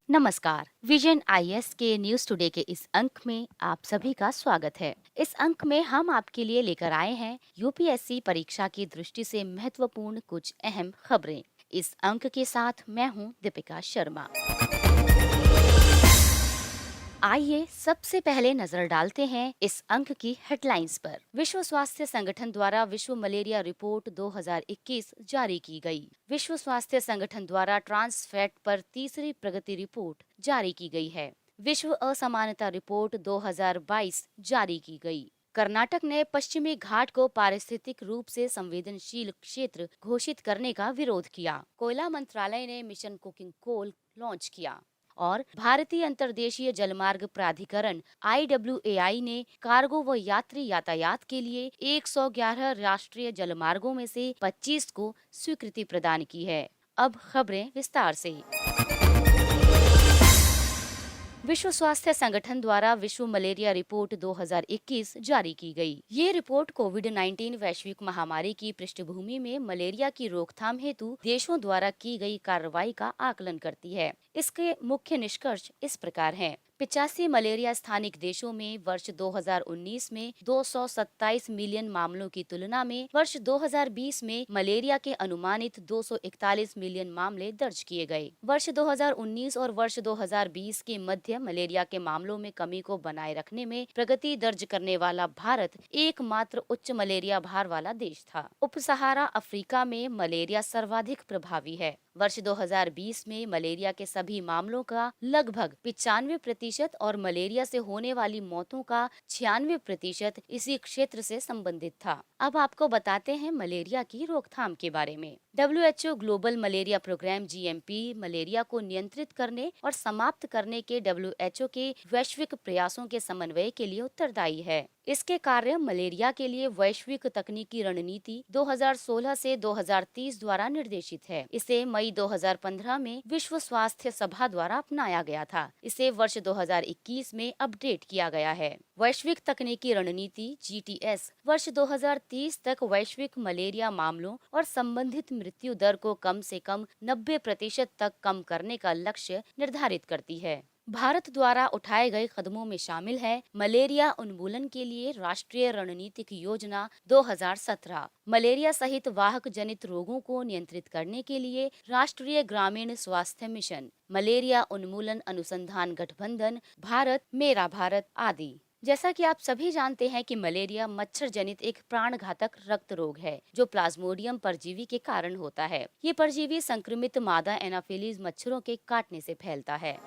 नमस्कार। Vision IAS के news today के इस अंक में आप सभी का स्वागत है। इस अंक में हम आपके लिए लेकर आए हैं यूपीएससी परीक्षा की दृष्टि से महत्वपूर्ण कुछ अहम खबरें। इस अंक के साथ मैं हूं दीपिका शर्मा। आइए सबसे पहले नजर डालते हैं इस अंक की हेडलाइंस पर। विश्व स्वास्थ्य संगठन द्वारा विश्व मलेरिया रिपोर्ट 2021 जारी की गई। विश्व स्वास्थ्य संगठन द्वारा ट्रांस फैट पर तीसरी प्रगति रिपोर्ट जारी की गई है। विश्व असमानता रिपोर्ट 2022 जारी की गई। कर्नाटक ने पश्चिमी घाट को पारिस्थितिक रूप से संवेदनशील क्षेत्र घोषित करने का विरोध किया। कोयला मंत्रालय ने मिशन कुकिंग कोल लॉन्च किया। और भारतीय अंतर्देशीय जलमार्ग प्राधिकरण IWAI ने कार्गो व यात्री यातायात के लिए 111 राष्ट्रीय जलमार्गों में से 25 को स्वीकृति प्रदान की है। अब खबरें विस्तार से। विश्व स्वास्थ्य संगठन द्वारा विश्व मलेरिया रिपोर्ट 2021 जारी की गई। ये रिपोर्ट कोविड-19 वैश्विक महामारी की पृष्ठभूमि में मलेरिया की रोकथाम हेतु देशों द्वारा की गई कार्रवाई का आकलन करती है। इसके मुख्य निष्कर्ष इस प्रकार हैं। 85 मलेरिया स्थानिक देशों में वर्ष 2019 में 227 मिलियन मामलों की तुलना में वर्ष 2020 में मलेरिया के अनुमानित 241 मिलियन मामले दर्ज किए गए। वर्ष 2019 और वर्ष 2020 के मध्य मलेरिया के मामलों में कमी को बनाए रखने में प्रगति दर्ज करने वाला भारत एकमात्र उच्च मलेरिया भार वाला देश था। उप सहारा अफ्रीका में मलेरिया सर्वाधिक प्रभावी है। वर्ष 2020 में मलेरिया के सभी मामलों का लगभग 95% और मलेरिया से होने वाली मौतों का 96% इसी क्षेत्र से संबंधित था। अब आपको बताते हैं मलेरिया की रोकथाम के बारे में। WHO global malaria programme GMP malaria को नियंत्रित करने और समाप्त करने के WHO के वैश्विक प्रयासों के समन्वय के लिए उत्तरदायी है। इसके कार्य मलेरिया के लिए वैश्विक तकनीकी रणनीति 2016 से 2030 द्वारा निर्देशित है। इसे मई 2015 में विश्व स्वास्थ्य सभा द्वारा अपनाया गया था। इसे वर्ष 2021 में अपडेट किया गया है। वैश्विक तकनीकी रणनीति GTS वर्ष 2030 तक वैश्विक मलेरिया मामलों और संबंधित मृत्यु दर को कम से कम 90% तक कम करने का लक्ष्य निर्धारित करती है। भारत द्वारा उठाए गए कदमों में शामिल है मलेरिया उन्मूलन के लिए राष्ट्रीय रणनीतिक योजना 2017, मलेरिया सहित वाहक जनित रोगों को नियंत्रित करने के लिए राष्ट्रीय ग्रामीण स्वास्थ्य मिशन, मलेरिया उन्मूलन अनुसंधान गठबंधन, भारत मेरा भारत आदि। जैसा कि आप सभी जानते हैं कि मलेरिया मच्छर जनित एक प्राणघातक रक्त रोग है जो प्लाज्मोडियम परजीवी के कारण होता है। ये परजीवी संक्रमित मादा एनाफिलीज मच्छरों के काटने से फैलता है।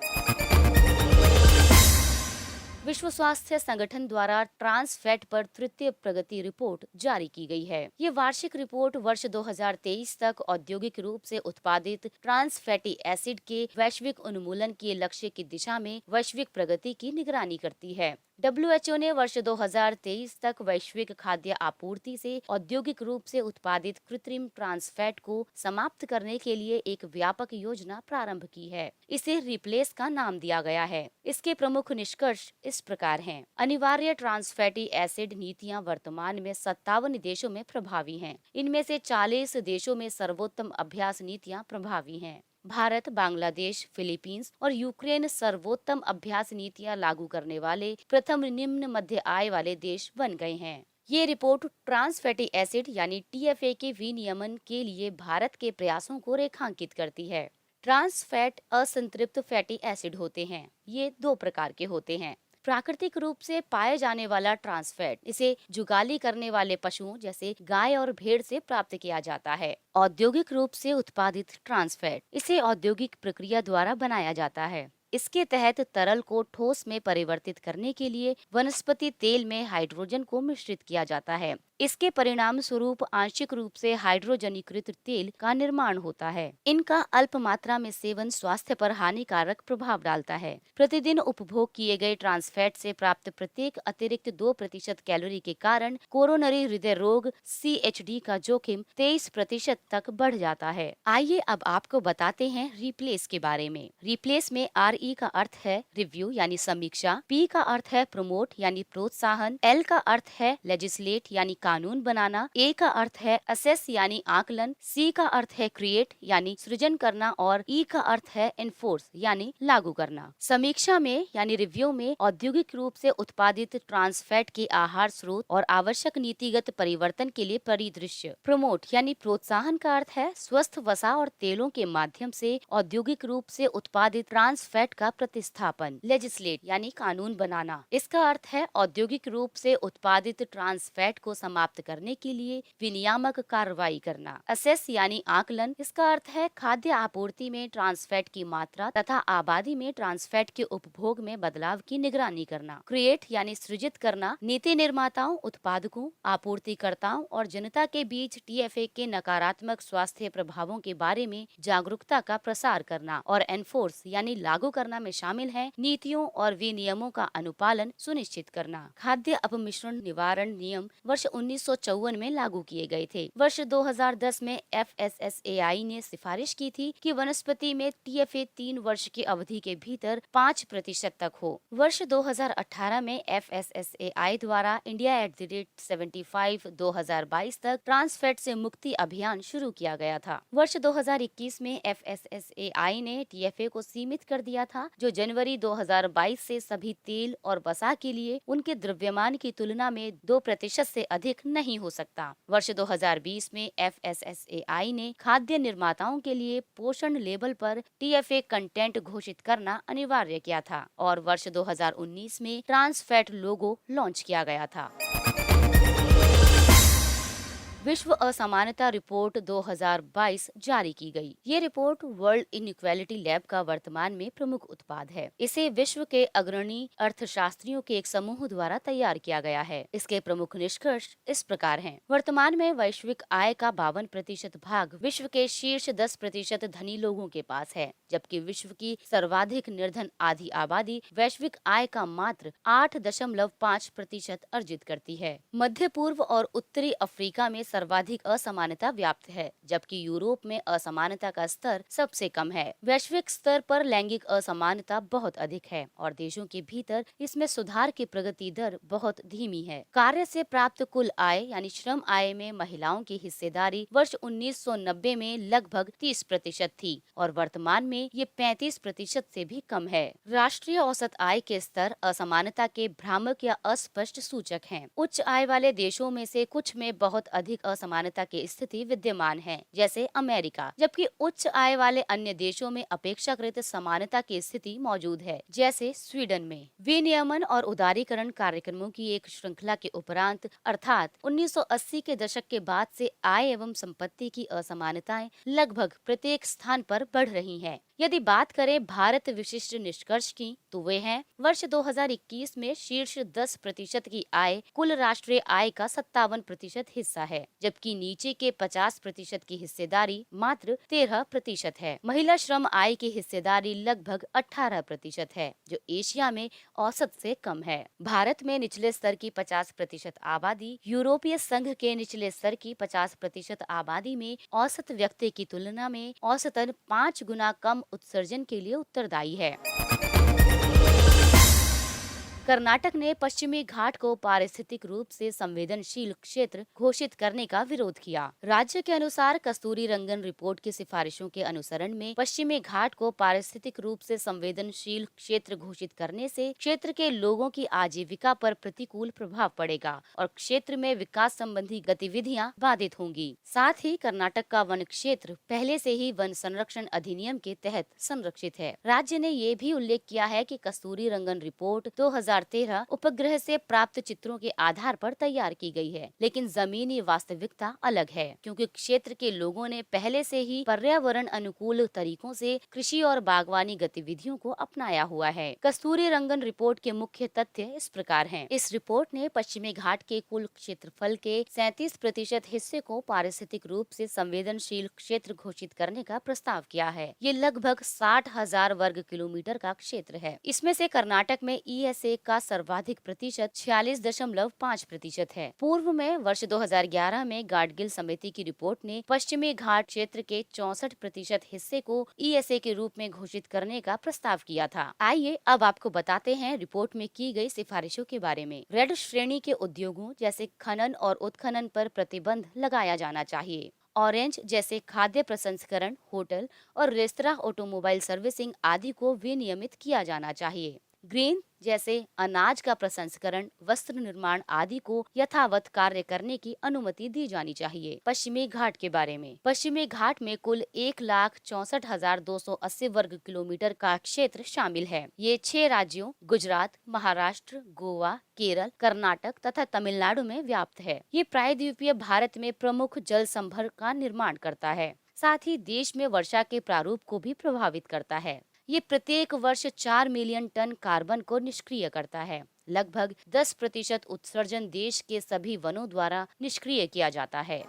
विश्व स्वास्थ्य संगठन द्वारा ट्रांस फैट पर तृतीय प्रगति रिपोर्ट जारी की गई है। ये वार्षिक रिपोर्ट वर्ष 2023 तक औद्योगिक रूप से उत्पादित ट्रांस फैटी एसिड के वैश्विक उन्मूलन के लक्ष्य की दिशा में वैश्विक प्रगति की निगरानी करती है। WHO ने वर्ष 2023 तक वैश्विक खाद्य आपूर्ति से औद्योगिक रूप से उत्पादित कृत्रिम ट्रांस फैट को समाप्त करने के लिए एक व्यापक योजना प्रारंभ की है। इसे रिप्लेस का नाम दिया गया है। इसके प्रमुख निष्कर्ष इस प्रकार हैं। अनिवार्य ट्रांस फैटी एसिड नीतियां वर्तमान में 57 देशों में प्रभावी हैं। इनमें से 40 देशों में सर्वोत्तम अभ्यास नीतियां प्रभावी हैं। भारत, बांग्लादेश, फिलीपींस और यूक्रेन सर्वोत्तम अभ्यास नीतियां लागू करने वाले प्रथम निम्न मध्य आय वाले देश बन गए हैं। ये रिपोर्ट ट्रांस फैटी एसिड यानी TFA के विनियमन के लिए भारत के प्रयासों को रेखांकित करती है। ट्रांस फैट असंतृप्त फैटी एसिड होते हैं। ये 2 प्रकार के होते हैं। प्राकृतिक रूप से पाए जाने वाला ट्रांस फैट, इसे जुगाली करने वाले पशुओं जैसे गाय और भेड़ से प्राप्त किया जाता है। औद्योगिक रूप से उत्पादित ट्रांस फैट, इसे औद्योगिक प्रक्रिया द्वारा बनाया जाता है। इसके तहत तरल को ठोस में परिवर्तित करने के लिए वनस्पति तेल में हाइड्रोजन को मिश्रित किया जाता है। इसके परिणाम स्वरूप आंशिक रूप से हाइड्रोजनीकृत तेल का निर्माण होता है। इनका अल्प मात्रा में सेवन स्वास्थ्य पर हानिकारक प्रभाव डालता है। प्रतिदिन उपभोग किए गए ट्रांस फैट से प्राप्त प्रत्येक अतिरिक्त 2% कैलोरी के कारण कोरोनरी हृदय रोग CHD का जोखिम 23% तक बढ़ जाता है। आइए अब आपको बताते हैं रिप्लेस के बारे में। रिप्लेस में RE का अर्थ है रिव्यू यानी समीक्षा, P का अर्थ है प्रमोट यानी प्रोत्साहन, L का अर्थ है लेजिस्लेट यानी कानून बनाना, ए का अर्थ है असेस यानी आकलन, सी का अर्थ है क्रिएट यानी सृजन करना और ई का अर्थ है एनफोर्स यानी लागू करना। समीक्षा में यानी रिव्यू में औद्योगिक रूप से उत्पादित ट्रांस फैट के आहार स्रोत और आवश्यक नीतिगत परिवर्तन के लिए परिदृश्य। प्रमोट यानी प्रोत्साहन का अर्थ है स्वस्थ वसा और तेलों के माध्यम से औद्योगिक रूप से उत्पादित ट्रांस फैट का प्रतिस्थापन। लेजिस्लेट यानी कानून बनाना, इसका अर्थ है औद्योगिक रूप से उत्पादित ट्रांस फैट को समाप्त करने के लिए विनियामक कार्रवाई करना। असेस यानी आकलन, इसका अर्थ है खाद्य आपूर्ति में ट्रांस फैट की मात्रा तथा आबादी में ट्रांस फैट के उपभोग में बदलाव की निगरानी करना। क्रिएट यानी सृजित करना, नीति निर्माताओं, उत्पादकों, आपूर्तिकर्ताओं और जनता के बीच TFA के नकारात्मक स्वास्थ्य प्रभावों के बारे में जागरूकता का प्रसार करना। और एनफोर्स यानी लागू करना में शामिल है नीतियों और विनियमों का अनुपालन सुनिश्चित करना। खाद्य अपमिश्रण निवारण नियम वर्ष 1954 में लागू किए गए थे। वर्ष 2010 में FSSAI ने सिफारिश की थी कि वनस्पति में TFA 3 वर्ष की अवधि के भीतर 5% तक हो। वर्ष 2018 में FSSAI द्वारा इंडिया @75 2022 तक ट्रांस फैट से मुक्ति अभियान शुरू किया गया था। वर्ष 2021 में FSSAI ने TFA को सीमित कर दिया था, जो जनवरी 2022 से सभी तेल और वसा के लिए उनके द्रव्यमान की तुलना में 2% से अधिक नहीं हो सकता। वर्ष 2020 में FSSAI ने खाद्य निर्माताओं के लिए पोषण लेबल पर TFA कंटेंट घोषित करना अनिवार्य किया था और वर्ष 2019 में ट्रांस फैट लोगो लॉन्च किया गया था। विश्व असमानता रिपोर्ट 2022 जारी की गई। ये रिपोर्ट वर्ल्ड इनइक्वालिटी लैब का वर्तमान में प्रमुख उत्पाद है। इसे विश्व के अग्रणी अर्थशास्त्रियों के एक समूह द्वारा तैयार किया गया है। इसके प्रमुख निष्कर्ष इस प्रकार हैं। वर्तमान में वैश्विक आय का 52% भाग विश्व के शीर्ष 10% धनी लोगों के पास है, जबकि विश्व की सर्वाधिक निर्धन आधी आबादी वैश्विक आय का मात्र 8.5% अर्जित करती है। मध्य पूर्व और उत्तरी अफ्रीका में सर्वाधिक असमानता व्याप्त है, जबकि यूरोप में असमानता का स्तर सबसे कम है। वैश्विक स्तर पर लैंगिक असमानता बहुत अधिक है और देशों के भीतर इसमें सुधार की प्रगति दर बहुत धीमी है। कार्य से प्राप्त कुल आय यानी श्रम आय में महिलाओं की हिस्सेदारी वर्ष 1990 में लगभग 30% थी और वर्तमान में ये 35% से भी कम है। राष्ट्रीय औसत आय के स्तर असमानता के भ्रामक या अस्पष्ट सूचक हैं। उच्च आय वाले देशों में से कुछ में बहुत अधिक असमानता की स्थिति विद्यमान है, जैसे अमेरिका, जबकि उच्च आय वाले अन्य देशों में अपेक्षाकृत समानता की स्थिति मौजूद है, जैसे स्वीडन में। विनियमन और उदारीकरण कार्यक्रमों की एक श्रृंखला के उपरांत अर्थात 1980 के दशक के बाद से आय एवं संपत्ति की असमानताएं लगभग प्रत्येक स्थान पर बढ़ रही हैं। यदि बात करें भारत विशिष्ट निष्कर्ष की, तो वे हैं वर्ष 2021 में शीर्ष 10% की आय कुल राष्ट्रीय आय का 57% हिस्सा है, जबकि नीचे के 50% की हिस्सेदारी मात्र 13% है। महिला श्रम आय की हिस्सेदारी लगभग 18% है, जो एशिया में औसत से कम है। भारत में निचले स्तर की 50% आबादी यूरोपीय संघ के निचले स्तर की 50% आबादी में औसत व्यक्ति की तुलना में औसतन 5 गुना कम उत्सर्जन के लिए उत्तरदायी है। कर्नाटक ने पश्चिमी घाट को पारिस्थितिक रूप से संवेदनशील क्षेत्र घोषित करने का विरोध किया। राज्य के अनुसार कस्तूरी रंगन रिपोर्ट की सिफारिशों के अनुसरण में पश्चिमी घाट को पारिस्थितिक रूप से संवेदनशील क्षेत्र घोषित करने से क्षेत्र के लोगों की आजीविका पर प्रतिकूल प्रभाव पड़ेगा और क्षेत्र में विकास संबंधी गतिविधियां बाधित होंगी। साथ ही कर्नाटक का वन क्षेत्र पहले से ही वन संरक्षण अधिनियम के तहत संरक्षित है। राज्य ने ये भी उल्लेख किया है कि कस्तूरी रंगन रिपोर्ट 2013 उपग्रह से प्राप्त चित्रों के आधार पर तैयार की गई है, लेकिन जमीनी वास्तविकता अलग है, क्योंकि क्षेत्र के लोगों ने पहले से ही पर्यावरण अनुकूल तरीकों से कृषि और बागवानी गतिविधियों को अपनाया हुआ है। कस्तूरी रंगन रिपोर्ट के मुख्य तथ्य इस प्रकार हैं। इस रिपोर्ट ने पश्चिमी घाट के कुल क्षेत्रफल के 37% हिस्से को पारिस्थितिक रूप से संवेदनशील क्षेत्र घोषित करने का प्रस्ताव किया है। ये लगभग 60,000 वर्ग किलोमीटर का क्षेत्र है। इसमें से कर्नाटक में ESA का सर्वाधिक प्रतिशत 46.5% है। पूर्व में वर्ष 2011 में गाडगिल समिति की रिपोर्ट ने पश्चिमी घाट क्षेत्र के 64% हिस्से को ईएसए के रूप में घोषित करने का प्रस्ताव किया था। आइए अब आपको बताते हैं रिपोर्ट में की गई सिफारिशों के बारे में। रेड श्रेणी के उद्योगों जैसे खनन और उत्खनन पर प्रतिबंध लगाया जाना चाहिए। ऑरेंज जैसे खाद्य प्रसंस्करण, होटल और रेस्तरां, ऑटोमोबाइल सर्विसिंग आदि को विनियमित किया जाना चाहिए। ग्रीन जैसे अनाज का प्रसंस्करण, वस्त्र निर्माण आदि को यथावत कार्य करने की अनुमति दी जानी चाहिए। पश्चिमी घाट के बारे में, पश्चिमी घाट में कुल 1,64,280 वर्ग किलोमीटर का क्षेत्र शामिल है। ये 6 राज्यों गुजरात, महाराष्ट्र, गोवा, केरल, कर्नाटक तथा तमिलनाडु में व्याप्त है। ये प्रायद्वीपीय भारत में प्रमुख जल संभर का निर्माण करता है। साथ ही देश में वर्षा के प्रारूप को भी प्रभावित करता है। ये प्रत्येक वर्ष 4 मिलियन टन कार्बन को निष्क्रिय करता है। लगभग 10% उत्सर्जन देश के सभी वनों द्वारा निष्क्रिय किया जाता है।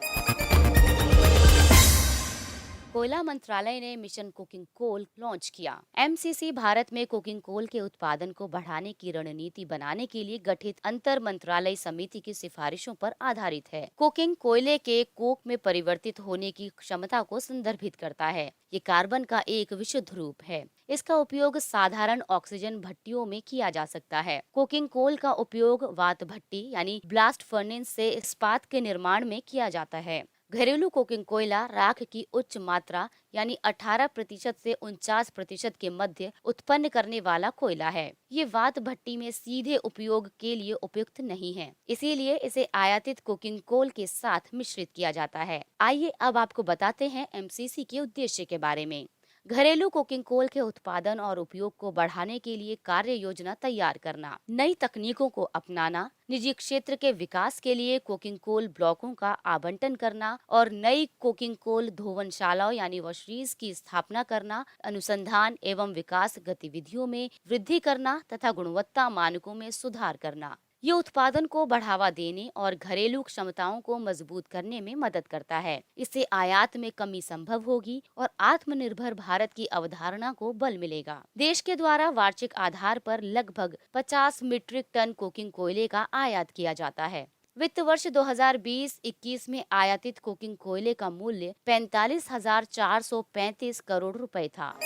कोयला मंत्रालय ने मिशन कुकिंग कोल लॉन्च किया। एमसीसी भारत में कुकिंग कोल के उत्पादन को बढ़ाने की रणनीति बनाने के लिए गठित अंतर मंत्रालय समिति की सिफारिशों पर आधारित है। कुकिंग कोयले के कोक में परिवर्तित होने की क्षमता को संदर्भित करता है। ये कार्बन का एक विशुद्ध रूप है। इसका उपयोग साधारण ऑक्सीजन भट्टियों में किया जा सकता है। कुकिंग कोल का उपयोग वात भट्टी यानी ब्लास्ट फर्नेस से इस्पात के निर्माण में किया जाता है। घरेलू कुकिंग कोयला राख की उच्च मात्रा यानी 18% से 49% के मध्य उत्पन्न करने वाला कोयला है। ये वात भट्टी में सीधे उपयोग के लिए उपयुक्त नहीं है, इसीलिए इसे आयातित कुकिंग कोल के साथ मिश्रित किया जाता है। आइए अब आपको बताते हैं एमसीसी के उद्देश्य के बारे में। घरेलू कुकिंग कोल के उत्पादन और उपयोग को बढ़ाने के लिए कार्य योजना तैयार करना, नई तकनीकों को अपनाना, निजी क्षेत्र के विकास के लिए कुकिंग कोल ब्लॉकों का आवंटन करना और नई कुकिंग कोल धोवनशालाओं यानी वॉशरीज की स्थापना करना, अनुसंधान एवं विकास गतिविधियों में वृद्धि करना तथा गुणवत्ता मानकों में सुधार करना। ये उत्पादन को बढ़ावा देने और घरेलू क्षमताओं को मजबूत करने में मदद करता है। इससे आयात में कमी संभव होगी और आत्मनिर्भर भारत की अवधारणा को बल मिलेगा। देश के द्वारा वार्षिक आधार पर लगभग 50 मीट्रिक टन कुकिंग कोयले का आयात किया जाता है। वित्त वर्ष 2020-21 में आयातित कुकिंग कोयले का मूल्य 45,435 करोड़ रुपए था।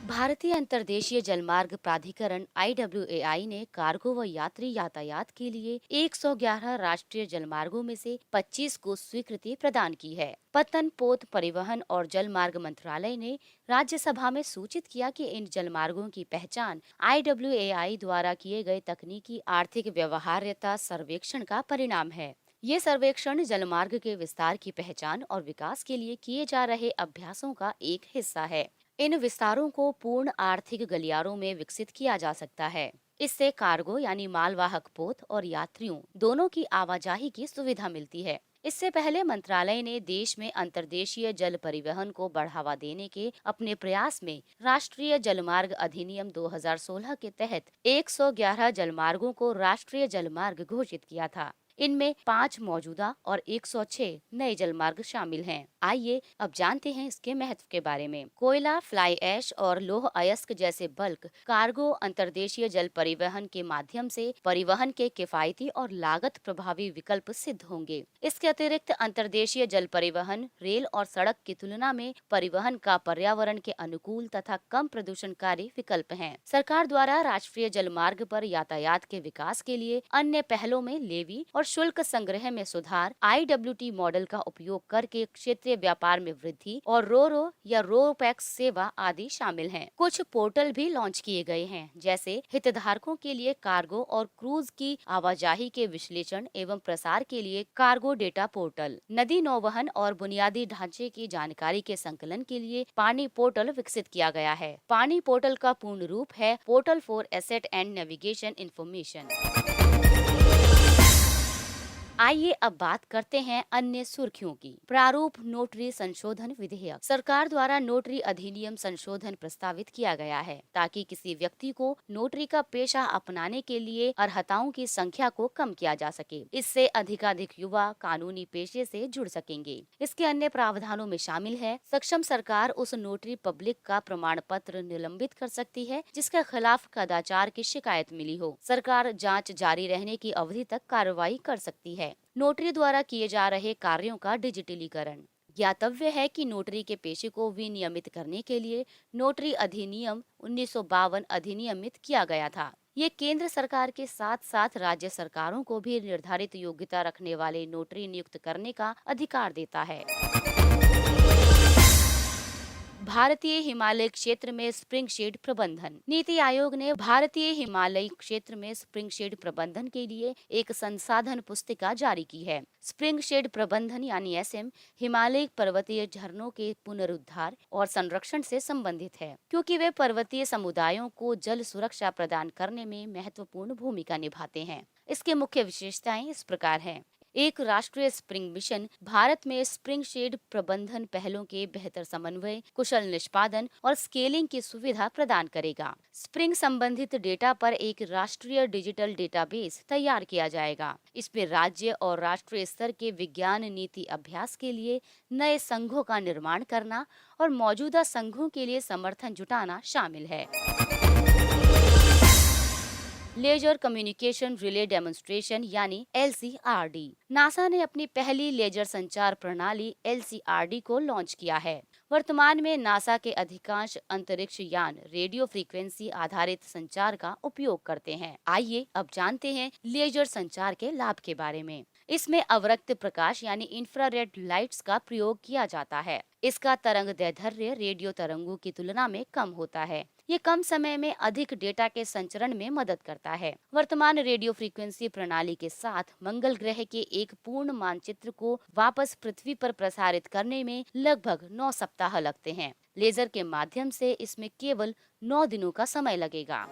भारतीय अंतर्देशीय जलमार्ग प्राधिकरण IWAI ने कार्गो व यात्री यातायात के लिए 111 राष्ट्रीय जलमार्गों में से 25 को स्वीकृति प्रदान की है। पतन, पोत, परिवहन और जलमार्ग मंत्रालय ने राज्यसभा में सूचित किया कि इन जलमार्गों की पहचान IWAI द्वारा किए गए तकनीकी आर्थिक व्यवहार्यता सर्वेक्षण का परिणाम है। ये सर्वेक्षण जलमार्ग के विस्तार की पहचान और विकास के लिए किए जा रहे अभ्यासों का एक हिस्सा है। इन विस्तारों को पूर्ण आर्थिक गलियारों में विकसित किया जा सकता है। इससे कार्गो यानी मालवाहक पोत और यात्रियों दोनों की आवाजाही की सुविधा मिलती है। इससे पहले मंत्रालय ने देश में अंतर्देशीय जल परिवहन को बढ़ावा देने के अपने प्रयास में राष्ट्रीय जलमार्ग अधिनियम 2016 के तहत 111 जलमार्गों को राष्ट्रीय जलमार्ग घोषित किया था। इनमें 5 मौजूदा और 106 नए जलमार्ग शामिल हैं। आइए अब जानते हैं इसके महत्व के बारे में। कोयला, फ्लाई ऐश और लौह अयस्क जैसे बल्क कार्गो अंतर्देशीय जल परिवहन के माध्यम से परिवहन के किफायती और लागत प्रभावी विकल्प सिद्ध होंगे। इसके अतिरिक्त अंतर्देशीय जल परिवहन रेल और सड़क की तुलना में परिवहन का पर्यावरण के अनुकूल तथा कम प्रदूषणकारी विकल्प है। सरकार द्वारा राष्ट्रीय जलमार्ग पर यातायात के विकास के लिए अन्य पहलों में लेवी और शुल्क संग्रह में सुधार, IWT मॉडल का उपयोग करके क्षेत्रीय व्यापार में वृद्धि और रो या रोपैक्स सेवा आदि शामिल हैं। कुछ पोर्टल भी लॉन्च किए गए हैं, जैसे हितधारकों के लिए कार्गो और क्रूज की आवाजाही के विश्लेषण एवं प्रसार के लिए कार्गो डेटा पोर्टल, नदी नौवहन और बुनियादी ढांचे की जानकारी के संकलन के लिए पानी पोर्टल विकसित किया गया है। पानी पोर्टल का पूर्ण रूप है portal for asset and navigation information. आइए अब बात करते हैं अन्य सुर्खियों की। प्रारूप नोटरी संशोधन विधेयक। सरकार द्वारा नोटरी अधिनियम संशोधन प्रस्तावित किया गया है ताकि किसी व्यक्ति को नोटरी का पेशा अपनाने के लिए अर्हताओं की संख्या को कम किया जा सके। इससे अधिकाधिक युवा कानूनी पेशे से जुड़ सकेंगे। इसके अन्य प्रावधानों में शामिल है, सक्षम सरकार उस नोटरी पब्लिक का प्रमाण पत्र निलंबित कर सकती है जिसके खिलाफ कदाचार की शिकायत मिली हो। सरकार जाँच जारी रहने की अवधि तक कार्रवाई कर सकती है। नोटरी द्वारा किए जा रहे कार्यों का डिजिटलीकरण। ज्ञातव्य है कि नोटरी के पेशे को विनियमित करने के लिए नोटरी अधिनियम 1952 अधिनियमित किया गया था। ये केंद्र सरकार के साथ साथ राज्य सरकारों को भी निर्धारित योग्यता रखने वाले नोटरी नियुक्त करने का अधिकार देता है। भारतीय हिमालय क्षेत्र में स्प्रिंग शेड प्रबंधन। नीति आयोग ने भारतीय हिमालयी क्षेत्र में स्प्रिंग शेड प्रबंधन के लिए एक संसाधन पुस्तिका जारी की है। स्प्रिंग शेड प्रबंधन यानी SM हिमालय पर्वतीय झरनों के पुनरुद्धार और संरक्षण से संबंधित है, क्योंकि वे पर्वतीय समुदायों को जल सुरक्षा प्रदान करने में महत्वपूर्ण भूमिका निभाते हैं। इसके मुख्य विशेषताएं इस प्रकार हैं। एक राष्ट्रीय स्प्रिंग मिशन भारत में स्प्रिंग शेड प्रबंधन पहलों के बेहतर समन्वय, कुशल निष्पादन और स्केलिंग की सुविधा प्रदान करेगा। स्प्रिंग संबंधित डेटा पर एक राष्ट्रीय डिजिटल डेटाबेस तैयार किया जाएगा। इसमें राज्य और राष्ट्रीय स्तर के विज्ञान नीति अभ्यास के लिए नए संघों का निर्माण करना और मौजूदा संघों के लिए समर्थन जुटाना शामिल है। लेजर कम्युनिकेशन रिले डेमोन्स्ट्रेशन यानी LCRD। नासा ने अपनी पहली लेजर संचार प्रणाली LCRD को लॉन्च किया है। वर्तमान में नासा के अधिकांश अंतरिक्ष यान रेडियो फ्रीक्वेंसी आधारित संचार का उपयोग करते हैं। आइए अब जानते हैं लेजर संचार के लाभ के बारे में। इसमें अवरक्त प्रकाश यानी इंफ्रारेड लाइट्स का प्रयोग किया जाता है। इसका तरंग दैर्ध्य रेडियो तरंगों की तुलना में कम होता है। ये कम समय में अधिक डेटा के संचरण में मदद करता है। वर्तमान रेडियो फ्रीक्वेंसी प्रणाली के साथ मंगल ग्रह के एक पूर्ण मानचित्र को वापस पृथ्वी पर प्रसारित करने में लगभग 9 सप्ताह लगते हैं। लेजर के माध्यम से इसमें केवल 9 दिनों का समय लगेगा।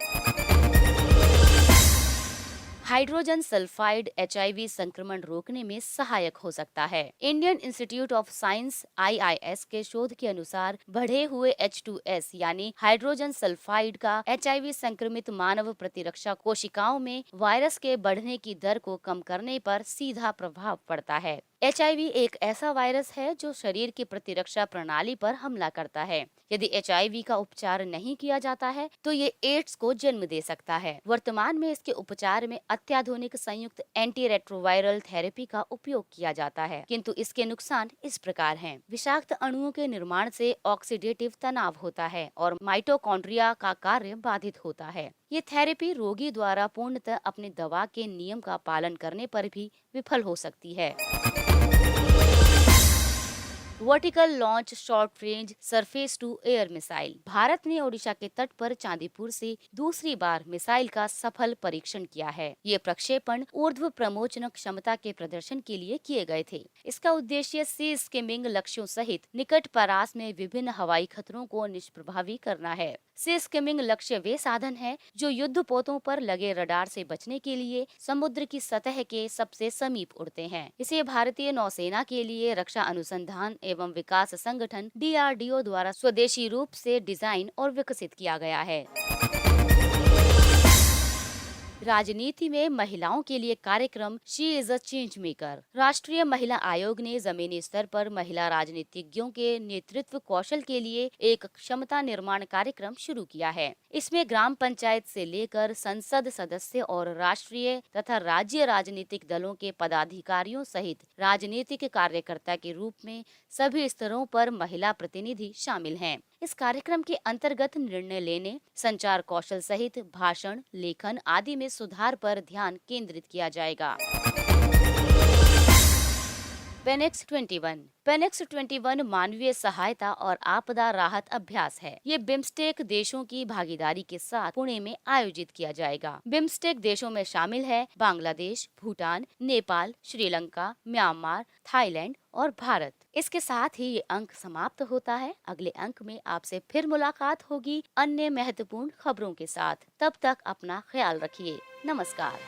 हाइड्रोजन सल्फाइड HIV संक्रमण रोकने में सहायक हो सकता है। Indian institute of science IIS के शोध के अनुसार बढ़े हुए H2S यानी हाइड्रोजन सल्फाइड का HIV संक्रमित मानव प्रतिरक्षा कोशिकाओं में वायरस के बढ़ने की दर को कम करने पर सीधा प्रभाव पड़ता है। HIV एक ऐसा वायरस है जो शरीर की प्रतिरक्षा प्रणाली पर हमला करता है। यदि HIV का उपचार नहीं किया जाता है तो ये एड्स को जन्म दे सकता है। वर्तमान में इसके उपचार में अत्याधुनिक संयुक्त एंटी रेट्रोवायरल थेरेपी का उपयोग किया जाता है, किंतु इसके नुकसान इस प्रकार हैं। विषाक्त अणुओं के निर्माण से ऑक्सीडेटिव तनाव होता है और माइटोकॉन्ड्रिया का कार्य बाधित होता है। ये थेरेपी रोगी द्वारा पूर्णतः अपनी दवा के नियम का पालन करने पर भी विफल हो सकती है। Vertical launch short range surface to air missile. Bharat ने ओडिशा के तट पर चांदीपुर से दूसरी बार मिसाइल का सफल परीक्षण किया है। ये प्रक्षेपण ऊर्ध्व प्रमोचन क्षमता के प्रदर्शन के लिए किए गए थे। इसका उद्देश्य सी स्किमिंग लक्ष्यों सहित निकट परास में विभिन्न हवाई खतरों को निष्प्रभावी करना है। सी स्किमिंग लक्ष्य वे साधन है जो युद्ध पोतों पर लगे रडार से बचने के लिए समुद्र की सतह के सबसे समीप उड़ते हैं। इसे भारतीय नौसेना के लिए रक्षा अनुसंधान एवं विकास संगठन DRDO द्वारा स्वदेशी रूप से डिजाइन और विकसित किया गया है। राजनीति में महिलाओं के लिए कार्यक्रम she is a change maker. राष्ट्रीय महिला आयोग ने जमीनी स्तर पर महिला राजनीतिज्ञों के नेतृत्व कौशल के लिए एक क्षमता निर्माण कार्यक्रम शुरू किया है। इसमें ग्राम पंचायत से लेकर संसद सदस्य और राष्ट्रीय तथा राज्य राजनीतिक दलों के पदाधिकारियों सहित राजनीतिक कार्यकर्ता के रूप में सभी स्तरों पर महिला प्रतिनिधि शामिल हैं। इस कार्यक्रम के अंतर्गत निर्णय लेने, संचार कौशल सहित भाषण, लेखन आदि में सुधार पर ध्यान केंद्रित किया जाएगा। पेनेक्स 21। पेनेक्स 21 मानवीय सहायता और आपदा राहत अभ्यास है। ये बिम्स्टेक देशों की भागीदारी के साथ पुणे में आयोजित किया जाएगा। बिम्स्टेक देशों में शामिल है बांग्लादेश, भूटान, नेपाल, श्रीलंका, म्यांमार, थाईलैंड और भारत। इसके साथ ही ये अंक समाप्त होता है। अगले अंक में आपसे फिर मुलाकात होगी अन्य महत्वपूर्ण खबरों के साथ। तब तक अपना ख्याल रखिए। नमस्कार।